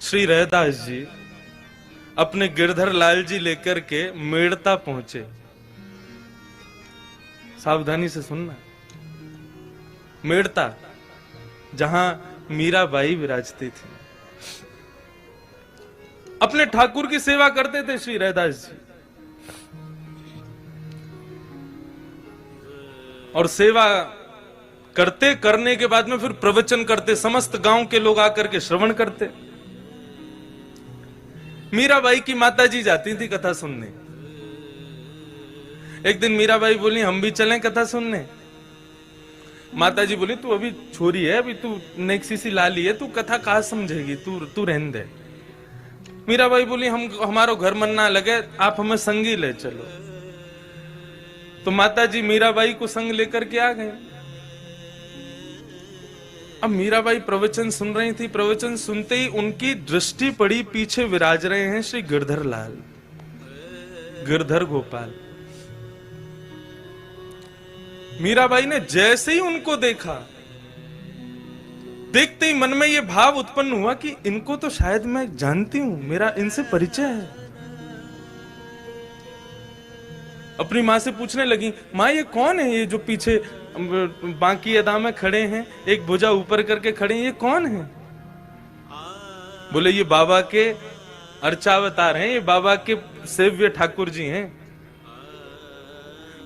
श्री रैदास जी अपने गिरधर लाल जी लेकर के मेड़ता पहुंचे। सावधानी से सुनना। मेड़ता, जहां मीराबाई विराजती थी। अपने ठाकुर की सेवा करते थे श्री रैदास जी, और सेवा करने के बाद में फिर प्रवचन करते, समस्त गांव के लोग आकर के श्रवण करते। मीराबाई की माताजी जाती थी कथा सुनने। एक दिन मीराबाई बोली हम भी चलें कथा सुनने। माताजी बोली तू अभी छोरी है, अभी तू नेक्सी सी लाली है, तू कथा कहां समझेगी, तू रहने दे। मीराबाई बोली हमारो घर मन ना लगे, आप हमें संगी ले चलो। तो माताजी मीराबाई को संग लेकर के आ गए। अब मीराबाई प्रवचन सुन रही थी। प्रवचन सुनते ही उनकी दृष्टि पड़ी, पीछे विराज रहे हैं श्री गिरधर लाल, गिरधर गोपाल। मीराबाई ने जैसे ही उनको देखा, देखते ही मन में यह भाव उत्पन्न हुआ कि इनको तो शायद मैं जानती हूं, मेरा इनसे परिचय है। अपनी मां से पूछने लगी, मां ये कौन है, ये जो पीछे बाकी अदा में खड़े हैं, एक भुजा ऊपर करके खड़े हैं, ये कौन है? बोले ये बाबा के अर्चावतार हैं, ये बाबा के सेव्य ठाकुर जी हैं।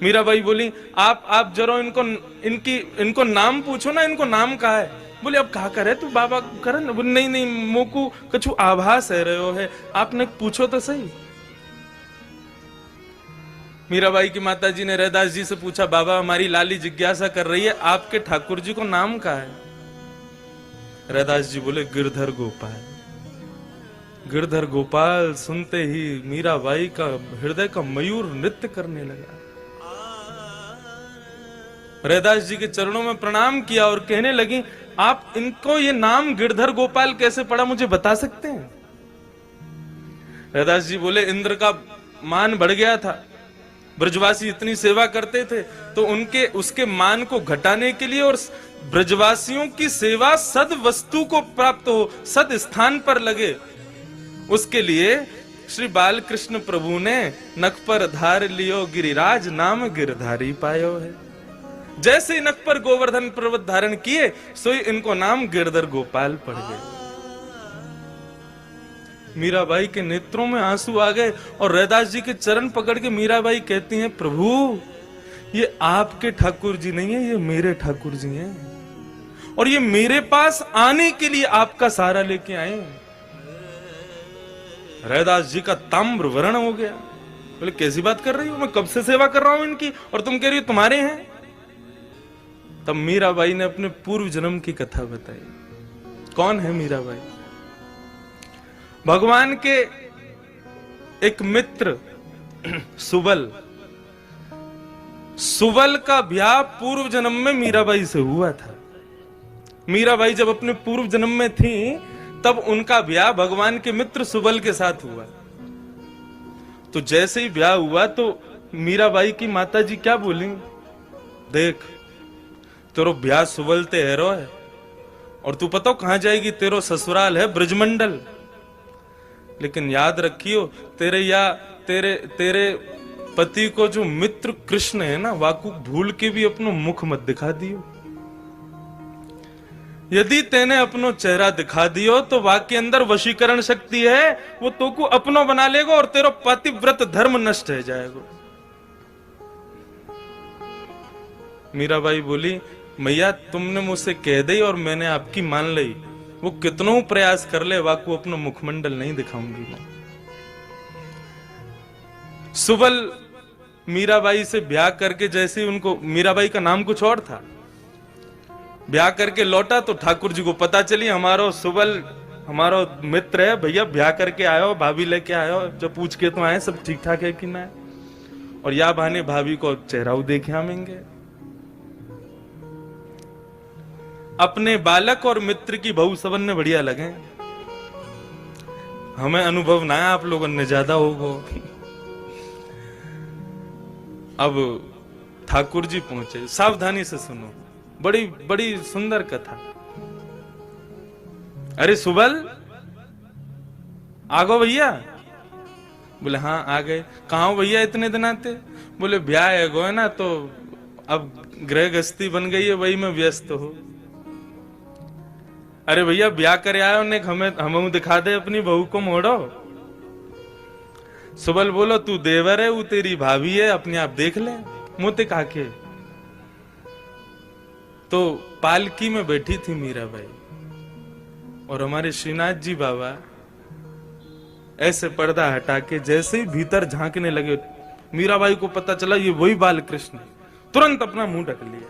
मीराबाई बोली आप जरा इनको नाम पूछो ना, इनको नाम कहा है? बोले अब कहा करे तू बाबा करे ना। बोले नहीं मोकू कछु आभास है रहे है, आपने पूछो तो सही। मीराबाई की माताजी ने रैदास जी से पूछा, बाबा हमारी लाली जिज्ञासा कर रही है, आपके ठाकुर जी को नाम क्या है? रैदास जी बोले गिरधर गोपाल। गिरधर गोपाल सुनते ही मीराबाई का हृदय का मयूर नृत्य करने लगा। रैदास जी के चरणों में प्रणाम किया और कहने लगी, आप इनको ये नाम गिरधर गोपाल कैसे पड़ा, मुझे बता सकते हैं? रैदास जी बोले इंद्र का मान बढ़ गया था, ब्रजवासी इतनी सेवा करते थे, तो उसके मान को घटाने के लिए और ब्रजवासियों की सेवा सद वस्तु को प्राप्त हो, सद स्थान पर लगे, उसके लिए श्री बालकृष्ण प्रभु ने नख पर धार लियो गिरिराज, नाम गिरधारी पायो है। जैसे नख पर गोवर्धन पर्वत धारण किए, सोई इनको नाम गिरधर गोपाल पड़ गए। मीराबाई के नेत्रों में आंसू आ गए और रैदास जी के चरण पकड़ के मीराबाई कहती हैं, प्रभु ये आपके ठाकुर जी नहीं है, ये मेरे ठाकुर जी हैं, और ये मेरे पास आने के लिए आपका सहारा लेके आए। रैदास जी का ताम्र वर्ण हो गया। बोले कैसी बात कर रही हो, मैं कब से सेवा कर रहा हूं इनकी, और तुम कह रही हो तुम्हारे हैं? तब मीराबाई ने अपने पूर्व जन्म की कथा बताई। कौन है मीराबाई? भगवान के एक मित्र सुबल का ब्याह पूर्व जन्म में मीराबाई से हुआ था। मीराबाई जब अपने पूर्व जन्म में थी, तब उनका ब्याह भगवान के मित्र सुबल के साथ हुआ। तो जैसे ही ब्याह हुआ तो मीराबाई की माताजी क्या बोली, देख तेरो ब्याह सुबल ते हैरो है, और तू पता कहां जाएगी, तेरो ससुराल है ब्रजमंडल, लेकिन याद रखियो तेरे पति को जो मित्र कृष्ण है ना, वाकु भूल के भी अपनो मुख मत दिखा दियो। यदि तेने अपनो चेहरा दिखा दियो तो वाके अंदर वशीकरण शक्ति है, वो तो को अपनो बना लेगा और तेरा पतिव्रत धर्म नष्ट हो जाएगा। मीराबाई बोली, मैया तुमने मुझसे कह दी और मैंने आपकी मान ली, वो कितनों प्रयास कर ले वाकु अपना मुखमंडल नहीं दिखाऊंगी मैं। सुबल मीराबाई से ब्याह करके, जैसे उनको, मीराबाई का नाम कुछ और था, ब्याह करके लौटा तो ठाकुर जी को पता चली हमारो सुबल हमारो मित्र है, भैया ब्याह करके आयो, भाभी लेके आयो। जब पूछ के तो आए सब ठीक ठाक है कि ना, और या बहाने भाभी को चेहरा देखे आवेंगे। अपने बालक और मित्र की बहू सबन ने बढ़िया लगे, हमें अनुभव ना है, आप लोगों ने ज्यादा होगो। अब ठाकुर जी पहुंचे, सावधानी से सुनो, बड़ी बड़ी सुंदर कथा। अरे सुबल, आ गो भैया? बोले हाँ आ गए। कहाँ हो भैया इतने दिन आते? बोले ब्याह है गो है ना, तो अब गृह गृहस्थी बन गई है, वही में व्यस्त हो। अरे भैया ब्याह करे आयो ने, हमें दिखा दे अपनी बहू को मोड़ो। सुबल बोलो तू देवर है, वो तेरी भाभी है, अपने आप देख ले मोते काके। तो पालकी में बैठी थी मीराबाई, और हमारे श्रीनाथ जी बाबा ऐसे पर्दा हटा के जैसे ही भीतर झांकने लगे, मीराबाई को पता चला ये वही बाल कृष्ण, तुरंत अपना मुंह ढक लिया।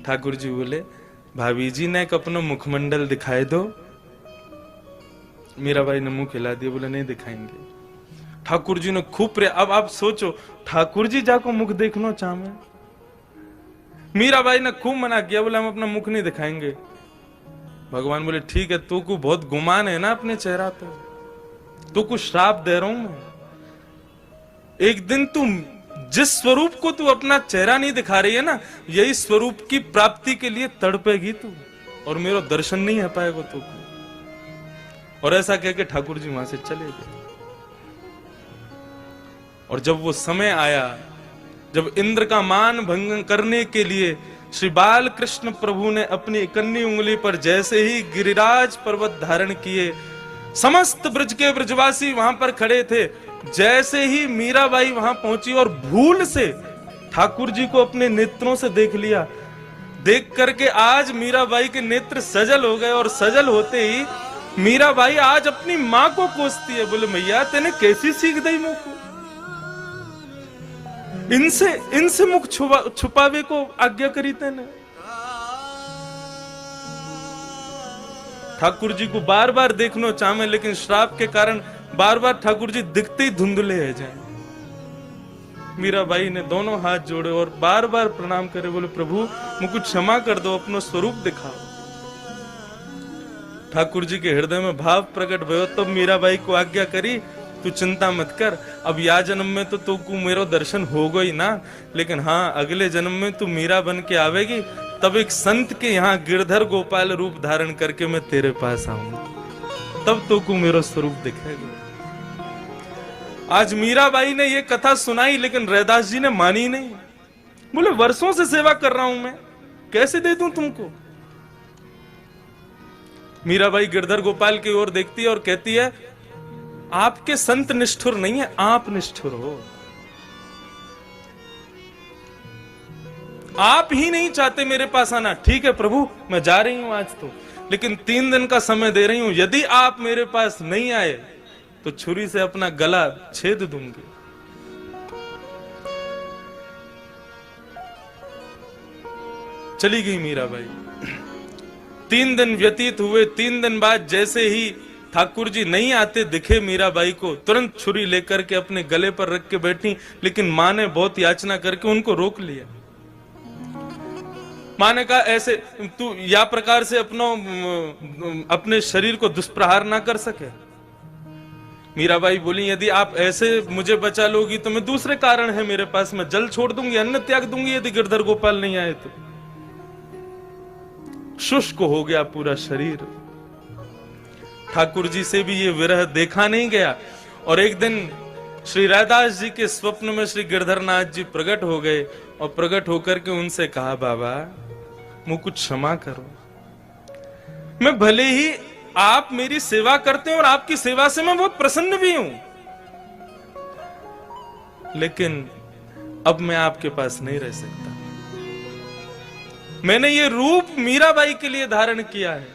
ठाकुर जी बोले भाभी जी ने एक अपना मुखमंडल दिखाए दो। मीराबाई ने मुंह खिला दिया, बोले नहीं दिखाएंगे। ठाकुर जी ने खूब अब आप सोचो, ठाकुर जी जाको मुख देखना चाहे। मीराबाई ने खूब मना किया, बोले हम अपना मुख नहीं दिखाएंगे। भगवान बोले ठीक है, तू को बहुत गुमान है ना अपने चेहरा पे, तू को श्राप दे रहा हूं मैं। एक दिन तू जिस स्वरूप को तू अपना चेहरा नहीं दिखा रही है ना, यही स्वरूप की प्राप्ति के लिए तड़पेगी तू, और मेरा दर्शन नहीं हो पाएगा तू को। और ऐसा कह के ठाकुर जी वहां से चले गए। और जब वो समय आया, जब इंद्र का मान भंग करने के लिए श्री बाल कृष्ण प्रभु ने अपनी इकन्नी उंगली पर जैसे ही गिरिराज पर्वत धारण किए, समस्त ब्रज के ब्रजवासी वहां पर खड़े थे। जैसे ही मीराबाई वहां पहुंची और भूल से ठाकुर जी को अपने नेत्रों से देख लिया, देख करके आज मीराबाई के नेत्र सजल हो गए। और सजल होते ही मीराबाई आज अपनी मां को कोसती है, बोले मैया तेने कैसी सीख दी मुख को, इनसे मुख छुपावे को आज्ञा करी तेने। ठाकुर जी को बार बार देखना चाहे, लेकिन श्राप के कारण बार बार ठाकुर जी दिखते ही धुंधले है जाए। मीराबाई ने दोनों हाथ जोड़े और बार बार प्रणाम करे, बोले प्रभु मुझको क्षमा कर दो, अपना स्वरूप दिखाओ। ठाकुर जी के हृदय में भाव प्रकट भयो, तब मीराबाई को आज्ञा करी तू चिंता मत कर, अब या जन्म में तो तू को मेरा दर्शन होगा ही ना, लेकिन हाँ अगले जन्म में तू मीरा बन के आवेगी, तब एक संत के यहाँ गिरधर गोपाल रूप धारण करके मैं तेरे पास आऊंगा, तब तो को मेरा स्वरूप दिखेगा। आज मीराबाई ने ये कथा सुनाई, लेकिन रैदास जी ने मानी नहीं। बोले वर्षों से सेवा कर रहा हूं मैं, कैसे दे दूं तुमको। मीराबाई गिरधर गोपाल की ओर देखती है और कहती है आपके संत निष्ठुर नहीं है, आप निष्ठुर हो। आप ही नहीं चाहते मेरे पास आना। ठीक है प्रभु मैं जा रही हूं आज तो, लेकिन 3 दिन का समय दे रही हूं, यदि आप मेरे पास नहीं आए तो छुरी से अपना गला छेद दूंगी। चली गई मीराबाई। 3 दिन व्यतीत हुए। 3 दिन बाद जैसे ही ठाकुर जी नहीं आते दिखे मीराबाई को, तुरंत छुरी लेकर के अपने गले पर रख के बैठी, लेकिन मां ने बहुत याचना करके उनको रोक लिया। मां ने कहा ऐसे तू या प्रकार से अपने शरीर को दुष्प्रहार ना कर सके। मीराबाई बोली यदि आप ऐसे मुझे बचा लोगी तो मैं दूसरे कारण है मेरे पास, मैं जल छोड़ दूंगी, अन्न त्याग दूंगी यदि गिरधर गोपाल नहीं आए तो। शुष्क हो गया पूरा शरीर। ठाकुर जी से भी ये विरह देखा नहीं गया। और एक दिन श्री रैदास जी के स्वप्न में श्री गिरधरनाथ जी प्रकट हो गए और प्रकट होकर के उनसे कहा बाबा मुझको क्षमा करो, मैं भले ही आप मेरी सेवा करते हैं और आपकी सेवा से मैं बहुत प्रसन्न भी हूं, लेकिन अब मैं आपके पास नहीं रह सकता। मैंने ये रूप मीराबाई के लिए धारण किया है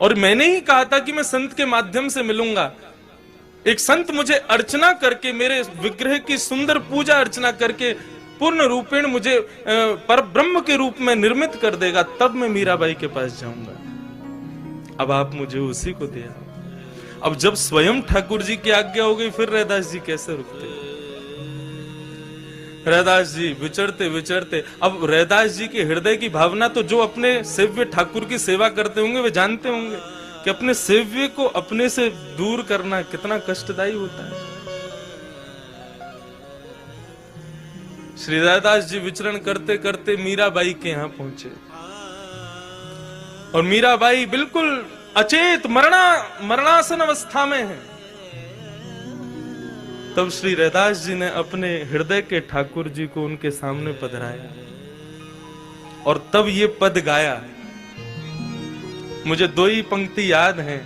और मैंने ही कहा था कि मैं संत के माध्यम से मिलूंगा। एक संत मुझे अर्चना करके, मेरे विग्रह की सुंदर पूजा अर्चना करके पूर्ण रूपेण मुझे पर ब्रह्म के रूप में निर्मित कर देगा, तब मैं मीराबाई के पास जाऊंगा। अब आप मुझे उसी को दिया। अब जब स्वयं ठाकुर जी की आज्ञा हो गई, फिर रैदास जी कैसे रुकते। रैदास जी विचरते विचरते, अब रैदास जी के हृदय की भावना तो जो अपने सेव्य ठाकुर की सेवा करते होंगे वे जानते होंगे कि अपने सेव्य को अपने से दूर करना कितना कष्टदायी होता है। श्री रैदास जी विचरण करते करते मीराबाई के यहां पहुंचे और मीराबाई बिल्कुल अचेत मरणासन अवस्था में है। तब श्री रैदास जी ने अपने हृदय के ठाकुर जी को उनके सामने पधराया और तब ये पद गाया। मुझे 2 ही पंक्ति याद हैं,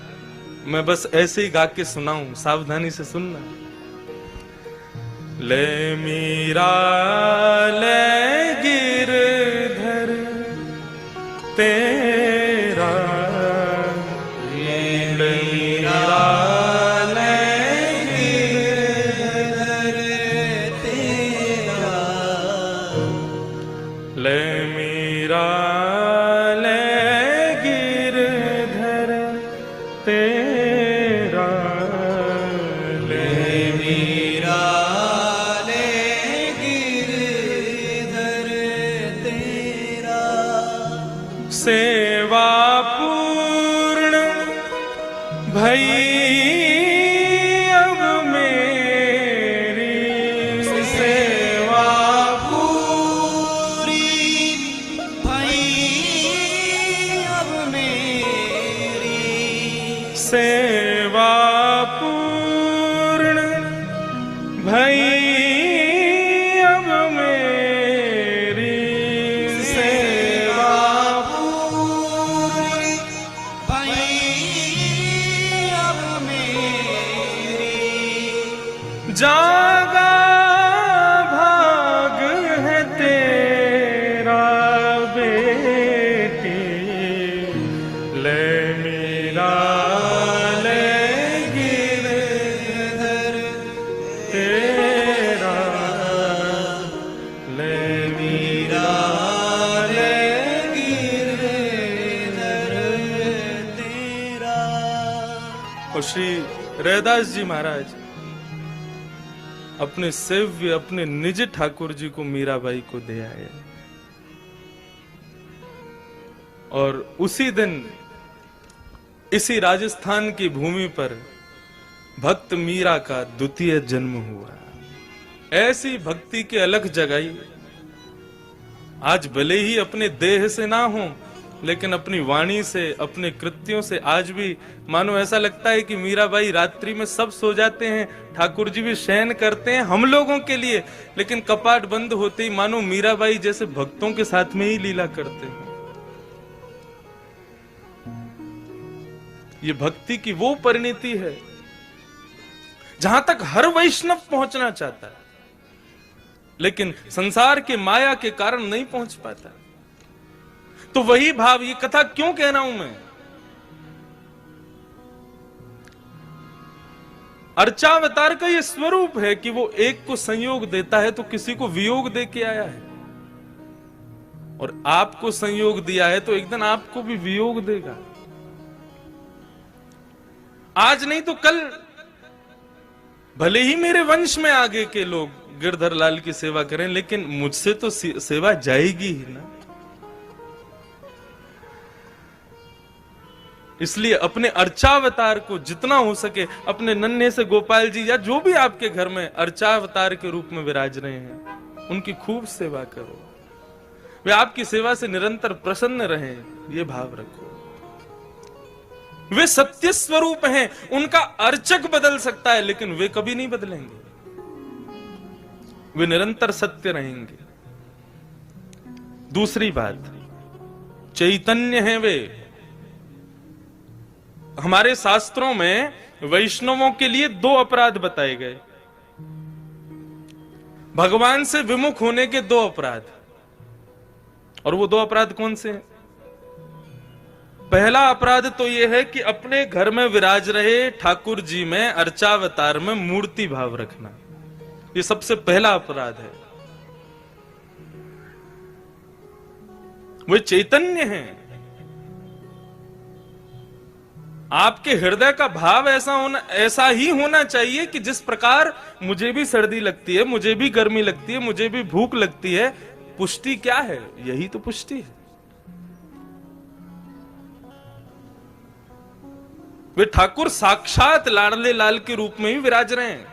मैं बस ऐसे ही गा के सुनाऊं, सावधानी से सुनना। ले मीरा ले गिरधर तेरा, ले मीरा ले गिरधर तेरा, ले मीरा ले गिरधर तेरा, ले मीरा ले गिरधर तेरा, सेवा पूर्ण भई अब मेरी, सेवा पूरी भई अब मेरी, सेवा पूर्ण भई अब मेरी, सेवा पूरी भई अब मेरी, जागा भाग है तेरा बेटी, ले मीरा ले गिरधर तेरा, ले मीरा ले गिरधर तेरा। और श्री रैदास जी महाराज अपने सेव्य, अपने निज ठाकुर जी को मीराबाई को दे आए। और उसी दिन इसी राजस्थान की भूमि पर भक्त मीरा का द्वितीय जन्म हुआ। ऐसी भक्ति के अलख जगाई। आज भले ही अपने देह से ना हो, लेकिन अपनी वाणी से, अपने कृत्यों से आज भी मानो ऐसा लगता है कि मीराबाई रात्रि में सब सो जाते हैं, ठाकुर जी भी शयन करते हैं हम लोगों के लिए, लेकिन कपाट बंद होते ही मानो मीराबाई जैसे भक्तों के साथ में ही लीला करते हैं। ये भक्ति की वो परिणति है जहां तक हर वैष्णव पहुंचना चाहता है, लेकिन संसार के माया के कारण नहीं पहुंच पाता। तो वही भाव, ये कथा क्यों कह रहा हूं मैं, अर्चावतार का ये स्वरूप है कि वो एक को संयोग देता है तो किसी को वियोग दे के आया है, और आपको संयोग दिया है तो एक दिन आपको भी वियोग देगा। आज नहीं तो कल भले ही मेरे वंश में आगे के लोग गिरधर लाल की सेवा करें, लेकिन मुझसे तो सेवा जाएगी ही ना। इसलिए अपने अर्चावतार को जितना हो सके, अपने नन्हे से गोपाल जी या जो भी आपके घर में अर्चावतार के रूप में विराज रहे हैं, उनकी खूब सेवा करो। वे आपकी सेवा से निरंतर प्रसन्न रहें, ये भाव रखो। वे सत्य स्वरूप हैं, उनका अर्चक बदल सकता है लेकिन वे कभी नहीं बदलेंगे, वे निरंतर सत्य रहेंगे। दूसरी बात, चैतन्य हैं वे। हमारे शास्त्रों में वैष्णवों के लिए 2 अपराध बताए गए, भगवान से विमुख होने के 2 अपराध। और वो 2 अपराध कौन से हैं? पहला अपराध तो यह है कि अपने घर में विराज रहे ठाकुर जी में, अर्चावतार में मूर्ति भाव रखना, ये सबसे पहला अपराध है। वे चैतन्य हैं। आपके हृदय का भाव ऐसा ही होना चाहिए कि जिस प्रकार मुझे भी सर्दी लगती है, मुझे भी गर्मी लगती है, मुझे भी भूख लगती है, पुष्टि क्या है? यही तो पुष्टि है। वे ठाकुर साक्षात लाडले लाल के रूप में ही विराज रहे हैं।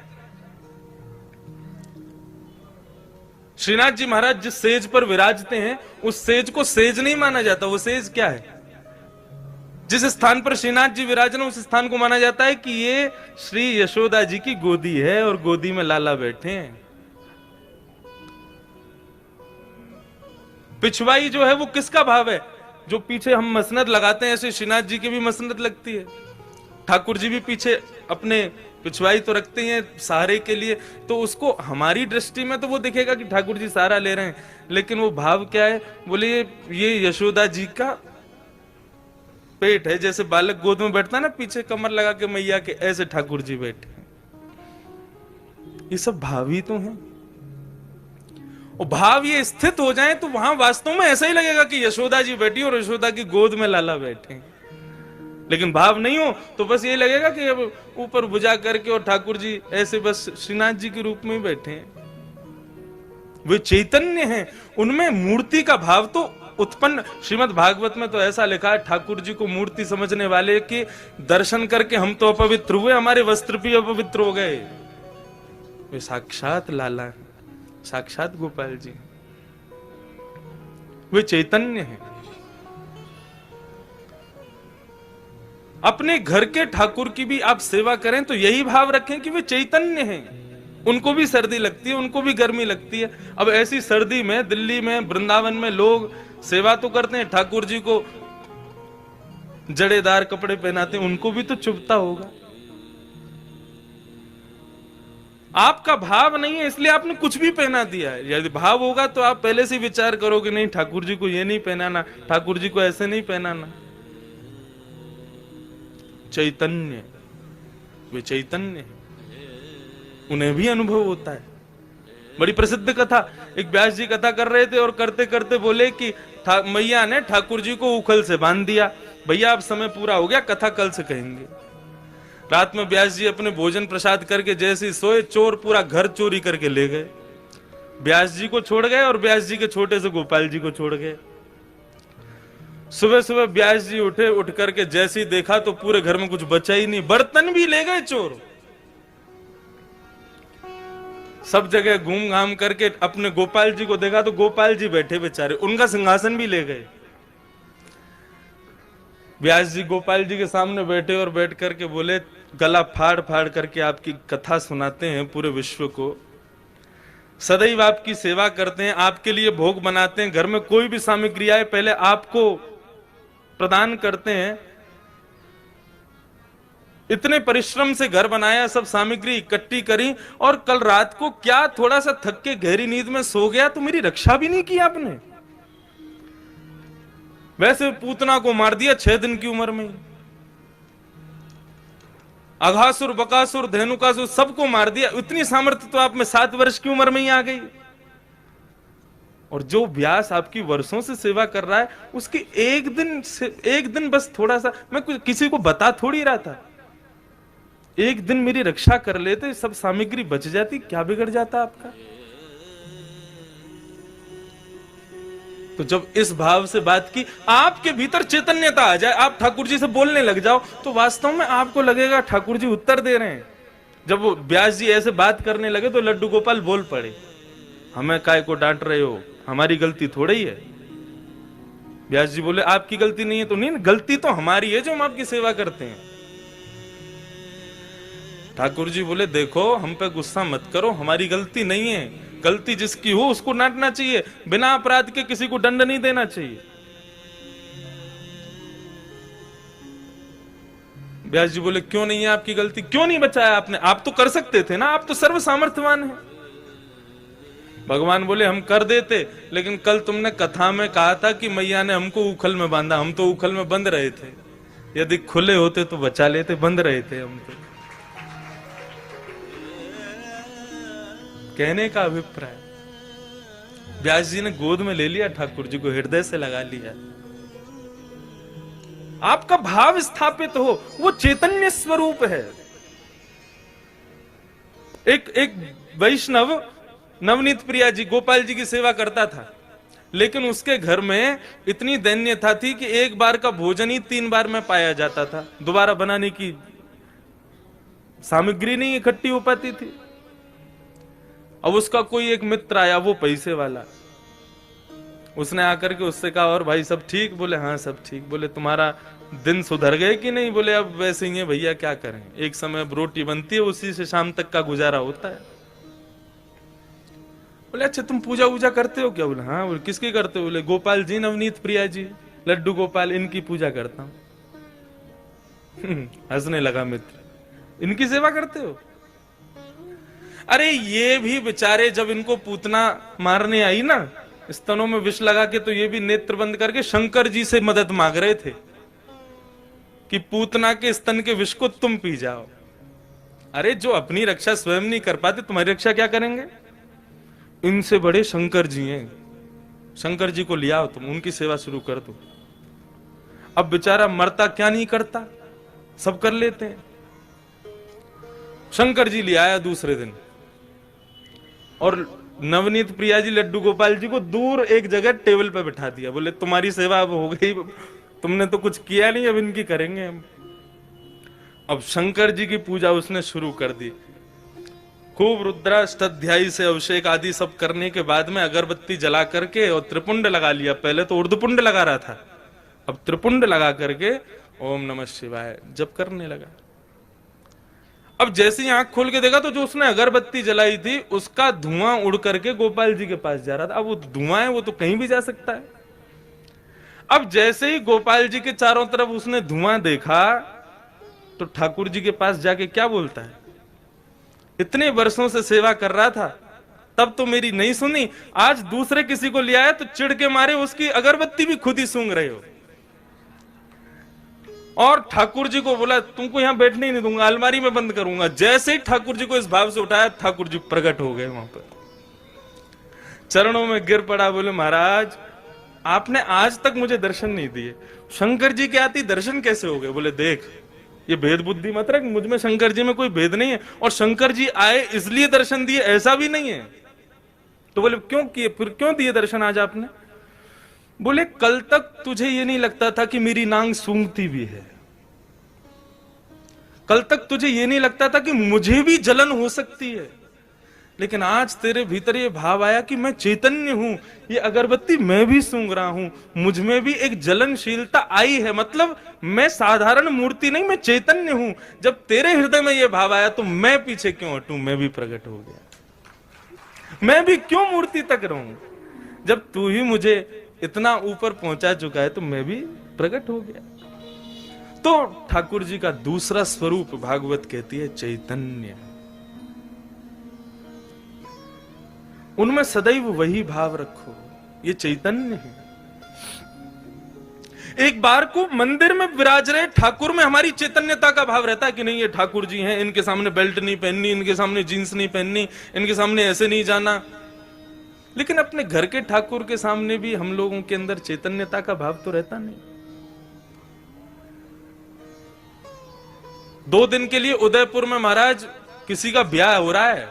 श्रीनाथ जी महाराज जिस सेज पर विराजते हैं, उस सेज को सेज नहीं माना जाता। वो सेज क्या है? जिस स्थान पर श्रीनाथ जी विराजन उस स्थान को माना जाता है कि ये श्री यशोदा जी की गोदी है और गोदी में लाला बैठे हैं। पिछवाई जो है वो किसका भाव है? जो पीछे हम मसनद लगाते हैं, ऐसे श्रीनाथ जी की भी मसनद लगती है। ठाकुर जी भी पीछे अपने पिछवाई तो रखते हैं सहारे के लिए, तो उसको हमारी दृष्टि में तो वो दिखेगा कि ठाकुर जी सहारा ले रहे हैं, लेकिन वो भाव क्या है? बोले ये यशोदा जी का पेट है। जैसे बालक गोद में बैठता है ना, पीछे कमर लगा के मैया के, ऐसे ठाकुर जी बैठे हैं। ये सब भाव ही तो हैं। और भाव ये स्थित हो जाए तो वहां वास्तव में ऐसा ही लगेगा कि यशोदा जी बैठी और यशोदा की गोद में लाला बैठे। लेकिन भाव नहीं हो तो बस ये लगेगा कि अब ऊपर भुजा करके और ठाकुर जी ऐसे बस श्रीनाथ जी के रूप में बैठे हैं। वे चैतन्य हैं, उनमें मूर्ति का भाव तो उत्पन्न। श्रीमद् भागवत में तो ऐसा लिखा है, ठाकुर जी को मूर्ति समझने वाले के दर्शन करके हम तो अपवित्र हुए, हमारे वस्त्र भी अपवित्र हो गए। वे साक्षात लाला हैं, साक्षात गोपाल जी, वे चैतन्य हैं। अपने घर के ठाकुर की भी आप सेवा करें तो यही भाव रखें कि वे चैतन्य हैं। उनको भी सर्दी लगती है, उनको भी गर्मी लगती है। अब ऐसी सर्दी में दिल्ली में वृंदावन में लोग सेवा तो करते हैं, ठाकुर जी को जड़ेदार कपड़े पहनाते हैं, उनको भी तो चुभता होगा। आपका भाव नहीं है इसलिए आपने कुछ भी पहना दिया है। यदि भाव होगा तो आप पहले से विचार करोगे, नहीं ठाकुर जी को ये नहीं पहनाना, ठाकुर जी को ऐसे नहीं पहनाना। चैतन्य, वे चैतन्य हैं, उन्हें भी अनुभव होता है। बड़ी प्रसिद्ध कथा, एक व्यास जी कथा कर रहे थे और करते करते बोले कि मैया ने ठाकुर जी को उखल से बांध दिया, भैया अब समय पूरा हो गया, कथा कल से कहेंगे। रात में व्यास जी अपने भोजन प्रसाद करके जैसे सोए, चोर पूरा घर चोरी करके ले गए। व्यास जी को छोड़ गए और व्यास जी के छोटे से गोपाल जी को छोड़ गए। सुबह सुबह व्यास जी उठे, उठ करके जैसे ही देखा तो पूरे घर में कुछ बचा ही नहीं, बर्तन भी ले गए चोर। सब जगह घूम घाम करके अपने गोपाल जी को देखा तो गोपाल जी बैठे बेचारे, उनका सिंहासन भी ले गए। व्यास जी गोपाल जी के सामने बैठे और बैठ करके बोले, गला फाड़ फाड़ करके आपकी कथा सुनाते हैं पूरे विश्व को, सदैव आपकी सेवा करते हैं, आपके लिए भोग बनाते हैं, घर में कोई भी सामग्री आए पहले आपको प्रदान करते हैं। इतने परिश्रम से घर बनाया, सब सामग्री इकट्ठी करी, और कल रात को क्या थोड़ा सा थक के गहरी नींद में सो गया तो मेरी रक्षा भी नहीं की आपने। वैसे पूतना को मार दिया 6 दिन की उम्र में, अघासुर बकासुर धेनुकासुर सबको मार दिया। इतनी सामर्थ्य तो आप में 7 वर्ष की उम्र में ही आ गई। और जो व्यास आपकी वर्षों से सेवा कर रहा है, उसकी एक दिन बस थोड़ा सा, मैं किसी को बता थोड़ी रहा था, एक दिन मेरी रक्षा कर लेते, सब सामग्री बच जाती, क्या बिगड़ जाता आपका। तो जब इस भाव से बात की, आपके भीतर चैतन्यता आ जाए, आप ठाकुर जी से बोलने लग जाओ, तो वास्तव में आपको लगेगा ठाकुर जी उत्तर दे रहे हैं। जब वो व्यास जी ऐसे बात करने लगे तो लड्डू गोपाल बोल पड़े, हमें काय को डांट रहे हो, हमारी गलती थोड़ी है। व्यास जी बोले, आपकी गलती नहीं है तो नहीं, गलती तो हमारी है जो हम आपकी सेवा करते हैं। ठाकुर जी बोले, देखो हम पे गुस्सा मत करो, हमारी गलती नहीं है, गलती जिसकी हो उसको डांटना चाहिए, बिना अपराध के किसी को दंड नहीं देना चाहिए। व्यास जी बोले, क्यों नहीं है आपकी गलती, क्यों नहीं बचाया आपने, आप तो कर सकते थे ना, आप तो सर्व सामर्थ्यवान हैं। भगवान बोले, हम कर देते, लेकिन कल तुमने कथा में कहा था कि मैया ने हमको उखल में बांधा, हम तो उखल में बंद रहे थे, यदि खुले होते तो बचा लेते, बंद रहे थे हम तो। कहने का अभिप्राय, व्यास जी ने गोद में ले लिया ठाकुर जी को, हृदय से लगा लिया। आपका भाव स्थापित हो, वो चैतन्य स्वरूप है। एक वैष्णव नवनीत प्रिया जी गोपाल जी की सेवा करता था, लेकिन उसके घर में इतनी दैन्यता थी कि एक बार का भोजन ही 3 बार में पाया जाता था, दोबारा बनाने की सामग्री नहीं इकट्ठी हो पाती थी। अब उसका कोई एक मित्र आया, वो पैसे वाला, उसने आकर के उससे कहा, और भाई सब ठीक? बोले हाँ सब ठीक। बोले तुम्हारा दिन सुधर गए कि नहीं? बोले अब वैसे ही है भैया, क्या करें, एक समय अब रोटी बनती है, उसी से शाम तक का गुजारा होता है। बोले अच्छा तुम पूजा वूजा करते हो क्या? बोले हाँ। बोले किसकी करते हो? बोले गोपाल जी, नवनीत प्रिया जी, लड्डू गोपाल, इनकी पूजा करता हूं। हंसने लगा मित्र, इनकी सेवा करते हो? अरे ये भी बेचारे जब इनको पूतना मारने आई ना, स्तनों में विष लगा के, तो ये भी नेत्र बंद करके शंकर जी से मदद मांग रहे थे कि पूतना के स्तन के विष को तुम पी जाओ। अरे जो अपनी रक्षा स्वयं नहीं कर पाते, तुम्हारी रक्षा क्या करेंगे? इनसे बड़े शंकर जी हैं, शंकर जी को लिया तुम, उनकी सेवा शुरू कर दो। अब बेचारा मरता क्या नहीं करता, सब कर लेते हैं। शंकर जी ले आया दूसरे दिन, और नवनीत प्रिया जी, लड्डू गोपाल जी को दूर एक जगह टेबल पे बिठा दिया। बोले तुम्हारी सेवा अब हो गई, तुमने तो कुछ किया नहीं, अब इनकी करेंगे हम। अब शंकर जी की पूजा उसने शुरू कर दी। खूब रुद्राष्टाध्यायी से अभिषेक आदि सब करने के बाद में अगरबत्ती जला करके और त्रिपुंड लगा लिया। पहले तो ऊर्ध्वपुंड लगा रहा था, अब त्रिपुंड लगा करके ओम नमः शिवाय जप करने लगा। अब जैसे ही आंख खोल के देखा तो जो उसने अगरबत्ती जलाई थी उसका धुआं उड़ करके गोपाल जी के पास जा रहा था। अब वो धुआं है, वो तो कहीं भी जा सकता है। अब जैसे ही गोपाल जी के चारों तरफ उसने धुआं देखा तो ठाकुर जी के पास जाके क्या बोलता है, इतने वर्षों से सेवा कर रहा था, तब तो मेरी नहीं सुनी, आज दूसरे किसी को ले आया तो चिढ़ के मारे उसकी अगरबत्ती भी खुद ही सूंघ रहे हो। और ठाकुर जी को बोला तुमको यहां बैठने ही नहीं दूंगा, अलमारी में बंद करूंगा। जैसे ही ठाकुर जी को इस भाव से उठाया, ठाकुर जी प्रकट हो गए वहां पर, चरणों में गिर पड़ा। बोले महाराज आपने आज तक मुझे दर्शन नहीं दिए, शंकर जी के आती दर्शन कैसे हो गए? बोले देख ये भेद बुद्धि मत रख, मुझ में शंकर जी में कोई भेद नहीं है, और शंकर जी आए इसलिए दर्शन दिए ऐसा भी नहीं है। तो बोले क्यों किए, फिर क्यों दिए दर्शन आज आपने? बोले कल तक तुझे ये नहीं लगता था कि मेरी नांग सूंघती भी है, कल तक तुझे ये नहीं लगता था कि मुझे भी जलन हो सकती है, लेकिन आज तेरे भीतर ये भाव आया कि मैं चैतन्य हूं, ये अगरबत्ती मैं भी सूंघ रहा हूं, मुझ में भी एक जलनशीलता आई है, मतलब मैं साधारण मूर्ति नहीं, मैं चैतन्य हूं। जब तेरे हृदय में ये भाव आया तो मैं पीछे क्यों हटूं, मैं भी प्रकट हो गया, मैं भी क्यों मूर्ति तक रहूं? जब तू ही मुझे इतना ऊपर पहुंचा चुका है तो मैं भी प्रकट हो गया। तो ठाकुर जी का दूसरा स्वरूप भागवत कहती है चैतन्य। उनमें सदैव वही भाव रखो, ये चैतन्य है। एक बार को मंदिर में विराज रहे ठाकुर में हमारी चैतन्यता का भाव रहता है कि नहीं ये ठाकुर जी हैं, इनके सामने बेल्ट नहीं पहननी, इनके सामने जींस नहीं पहननी, इनके सामने ऐसे नहीं जाना। लेकिन अपने घर के ठाकुर के सामने भी हम लोगों के अंदर चैतन्यता का भाव तो रहता नहीं। 2 दिन के लिए उदयपुर में महाराज किसी का ब्याह हो रहा है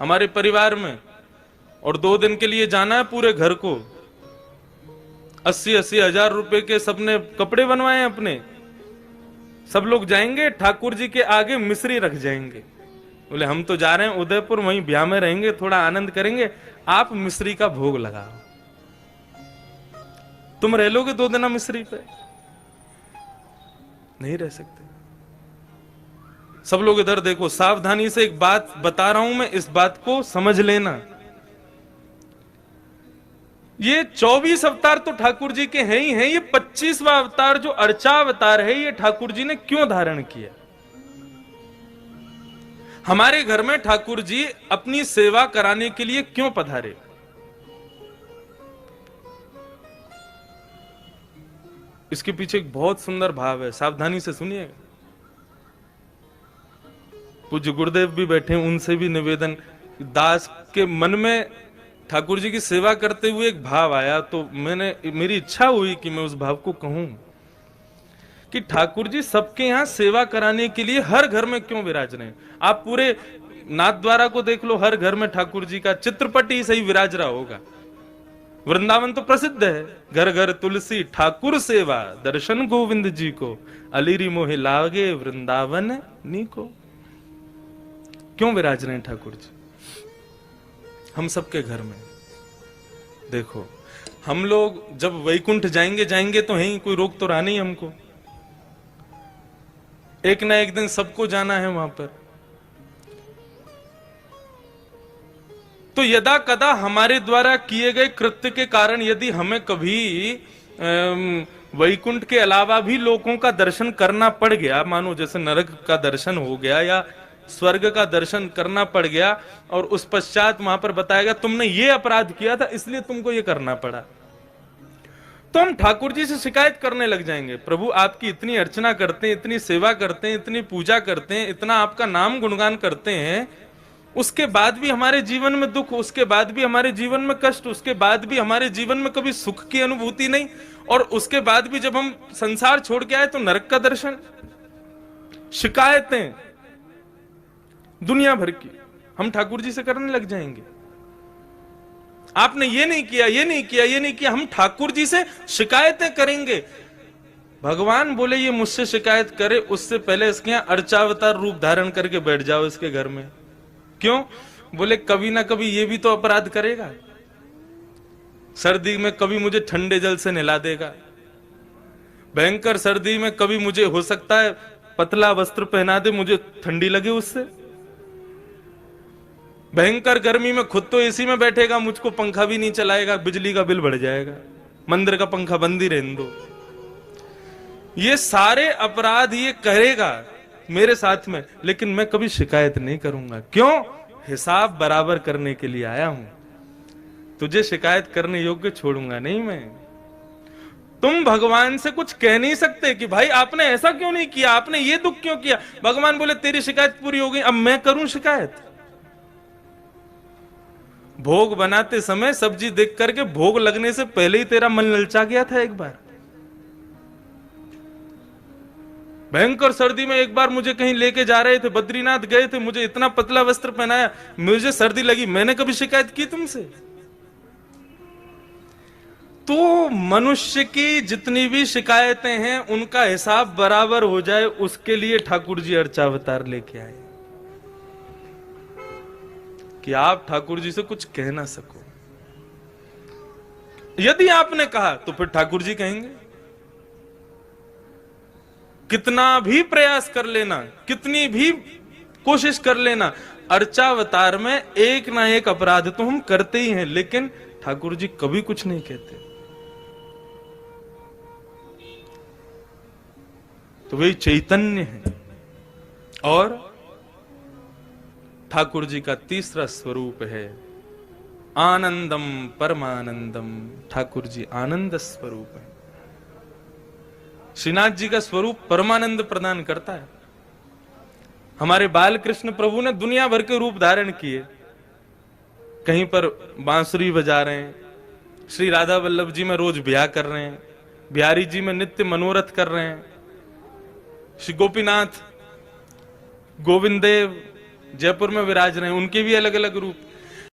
हमारे परिवार में, और 2 दिन के लिए जाना है पूरे घर को। 80-80 हजार रुपए के सबने कपड़े बनवाए अपने, सब लोग जाएंगे ठाकुर जी के आगे मिश्री रख जाएंगे। बोले हम तो जा रहे हैं उदयपुर, वहीं ब्याह में रहेंगे, थोड़ा आनंद करेंगे, आप मिश्री का भोग लगाओ। तुम रह लोगे 2 दिन मिश्री पे? नहीं रह सकते। सब लोग इधर देखो, सावधानी से एक बात बता रहा हूं मैं, इस बात को समझ लेना। ये 24 अवतार तो ठाकुर जी के हैं ही हैं, ये 25वां अवतार जो अर्चा अवतार है, ये ठाकुर जी ने क्यों धारण किया? हमारे घर में ठाकुर जी अपनी सेवा कराने के लिए क्यों पधारे? इसके पीछे एक बहुत सुंदर भाव है, सावधानी से सुनिएगा। पूज्य गुरुदेव भी बैठे, उनसे भी निवेदन। दास के मन में ठाकुर जी की सेवा करते हुए एक भाव आया, तो मेरी इच्छा हुई कि मैं उस भाव को कहूं कि ठाकुर जी सबके यहां सेवा कराने के लिए हर घर में क्यों विराज रहे हैं। आप पूरे नाथद्वारा को देख लो, हर घर में ठाकुर जी का चित्रपट ही सही विराज रहा होगा। वृंदावन तो प्रसिद्ध है, घर घर तुलसी ठाकुर सेवा, दर्शन गोविंद जी को, अलीरी मोहे लागे वृंदावन नी को। क्यों विराज रहे हैं ठाकुर जी हम सबके घर में? देखो, हम लोग जब वैकुंठ जाएंगे जाएंगे तो है, कोई रोक तो रहा नहीं हमको। एक ना एक दिन सबको जाना है वहां पर। तो यदा कदा हमारे द्वारा किए गए कृत्य के कारण यदि हमें कभी वैकुंठ के अलावा भी लोगों का दर्शन करना पड़ गया, मानो जैसे नरक का दर्शन हो गया या स्वर्ग का दर्शन करना पड़ गया, और उस पश्चात वहां पर बताया गया तुमने ये अपराध किया था इसलिए तुमको ये करना पड़ा, तो हम ठाकुर जी से शिकायत करने लग जाएंगे। प्रभु आपकी इतनी अर्चना करते हैं, इतनी सेवा करते हैं, इतनी पूजा करते हैं, इतना आपका नाम गुणगान करते हैं, उसके बाद भी हमारे जीवन में दुख, उसके बाद भी हमारे जीवन में कष्ट, उसके बाद भी हमारे जीवन में कभी सुख की अनुभूति नहीं, और उसके बाद भी जब हम संसार छोड़ के आए तो नरक का दर्शन। शिकायतें दुनिया भर की हम ठाकुर जी से करने लग जाएंगे। आपने ये नहीं किया, ये नहीं किया, ये नहीं किया, हम ठाकुर जी से शिकायतें करेंगे। भगवान बोले ये मुझसे शिकायत करे उससे पहले इसके यहां अर्चावतार रूप धारण करके बैठ जाओ इसके घर में। क्यों? बोले कभी ना कभी ये भी तो अपराध करेगा। सर्दी में कभी मुझे ठंडे जल से नहला देगा, भयंकर सर्दी में कभी मुझे हो सकता है पतला वस्त्र पहना दे, मुझे ठंडी लगे उससे। भयंकर गर्मी में खुद तो एसी में बैठेगा, मुझको पंखा भी नहीं चलाएगा, बिजली का बिल बढ़ जाएगा, मंदिर का पंखा बंद ही रहने दो। ये सारे अपराध ये करेगा मेरे साथ में, लेकिन मैं कभी शिकायत नहीं करूंगा। क्यों? हिसाब बराबर करने के लिए आया हूं। तुझे शिकायत करने योग्य छोड़ूंगा नहीं मैं। तुम भगवान से कुछ कह नहीं सकते कि भाई आपने ऐसा क्यों नहीं किया, आपने ये दुख क्यों किया। भगवान बोले तेरी शिकायत पूरी हो गई, अब मैं करूं शिकायत। भोग बनाते समय सब्जी देख करके भोग लगने से पहले ही तेरा मन ललचा गया था। एक बार भयंकर सर्दी में एक बार मुझे कहीं लेके जा रहे थे, बद्रीनाथ गए थे, मुझे इतना पतला वस्त्र पहनाया, मुझे सर्दी लगी, मैंने कभी शिकायत की तुमसे? तो मनुष्य की जितनी भी शिकायतें हैं उनका हिसाब बराबर हो जाए, उसके लिए ठाकुर जी अर्चावतार लेके आए कि आप ठाकुर जी से कुछ कह ना सको। यदि आपने कहा तो फिर ठाकुर जी कहेंगे। कितना भी प्रयास कर लेना, कितनी भी कोशिश कर लेना, अर्चावतार में एक ना एक अपराध तो हम करते ही हैं, लेकिन ठाकुर जी कभी कुछ नहीं कहते। तो वे चैतन्य है। और ठाकुर जी का तीसरा स्वरूप है आनंदम परमानंदम। ठाकुर जी आनंद स्वरूप है। श्रीनाथ जी का स्वरूप परमानंद प्रदान करता है। हमारे बाल कृष्ण प्रभु ने दुनिया भर के रूप धारण किए, कहीं पर बांसुरी बजा रहे हैं, श्री राधा वल्लभ जी में रोज ब्याह कर रहे हैं, बिहारी जी में नित्य मनोरथ कर रहे हैं, श्री गोपीनाथ गोविंद देव जयपुर में विराज रहे हैं, उनके भी अलग अलग रूप।